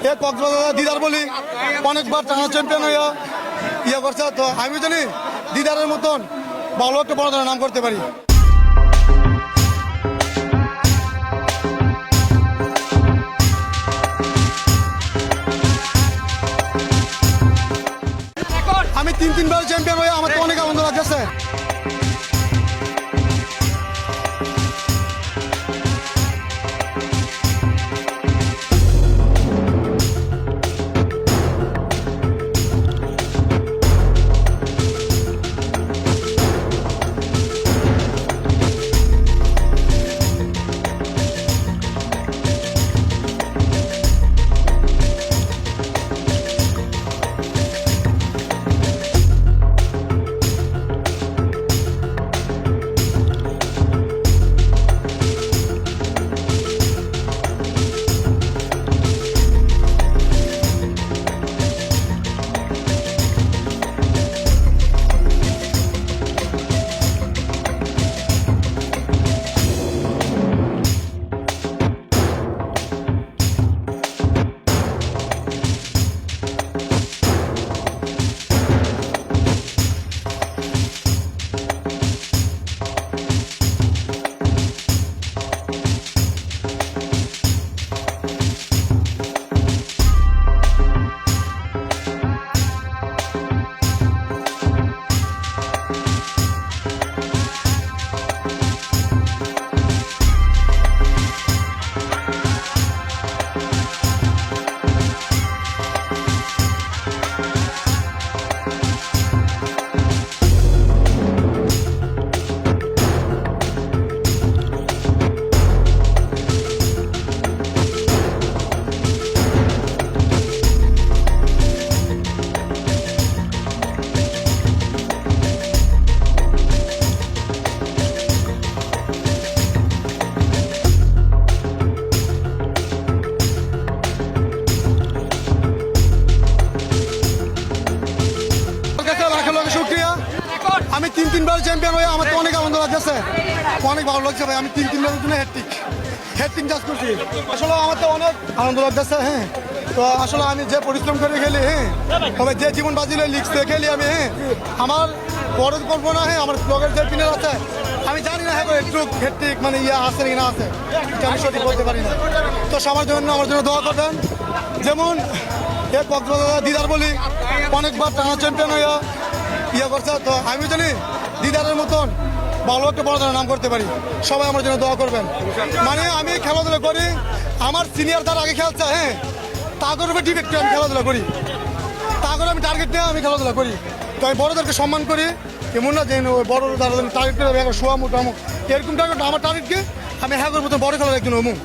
এ কক্সবাজার দিদার বলি অনেকবার টানা চ্যাম্পিয়ন হইয়া ইয়ে করছে। তো আমি জানি দিদারের মতন ভালো একটা বড় ধরনের নাম করতে পারি। আমি তিনবার চ্যাম্পিয়ন হয়ে আমার তো অনেক আনন্দ লাগতেছে। আমি তিনবার চ্যাম্পিয়ন হয়ে আমার তো অনেক আনন্দ লাগতেছে, অনেক ভালো লাগছে ভাই। আমি তিনবারের জন্য হ্যাট্রিক চাষ করছি। আসলে আমার তো অনেক আনন্দ লাগতেছে। হ্যাঁ, তো আসলে আমি যে পরিশ্রম করে খেলি, হ্যাঁ তবে যে জীবন বাজিলে লিখতে খেলি আমি, হ্যাঁ আমার বড় কল্পনা, হ্যাঁ আমার ব্লগের যে পিনার আছে আমি জানি না হ্যাঁ একটু হ্যাট্রিক মানে ইয়ে আছে কি না আছে আমি সঠিক বলতে পারি না। তো সবার জন্য আমার জন্য দোয়া করবেন। যেমন এ কক্সবাজার দিদার বলি অনেকবার টানা চ্যাম্পিয়ন হইয়া ইয়ে করছে। তো আমি জানি দিদারের মতন ভালো একটা বড় ধরনের নাম করতে পারি। সবাই আমার জন্য দোয়া করবেন। মানে আমি খেলাধুলা করি, আমার সিনিয়র তার আগে খেলছে, হ্যাঁ তাদের উপরে ডিপেন্ড করে আমি খেলাধুলা করি, তারপরে আমি টার্গেট নিয়ে আমি খেলাধুলা করি। তো আমি বড়োদেরকে সম্মান করি, এমন না যে বড় টার্গেট করে শোয়া মুখ এরকম টার্গেট আমার টার্গেটকে আমি হ্যাঁ করবো তো বড় খেলার একজন অমুক।